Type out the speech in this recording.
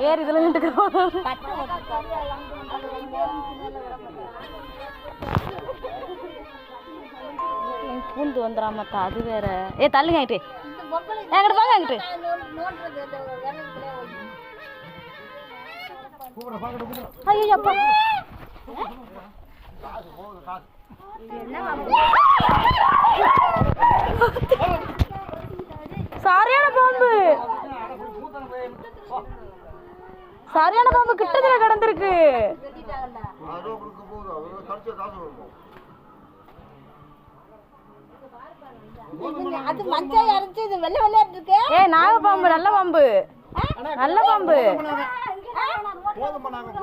ஏர் இதுல பூந்து வந்துடாமட்டா அது வேற. ஏ தள்ளுங்க ஆகிட்டு என்கிட்ட வாங்க ஆகிட்டு. ஐயோ அப்பா சரியான பாம்பு, சரியான பாம்பு கிட்டத்துல கிடந்திருக்கு. ஏ நாக பாம்பு, நல்ல பாம்பு, நல்ல பாம்பு. கோதம்பனாக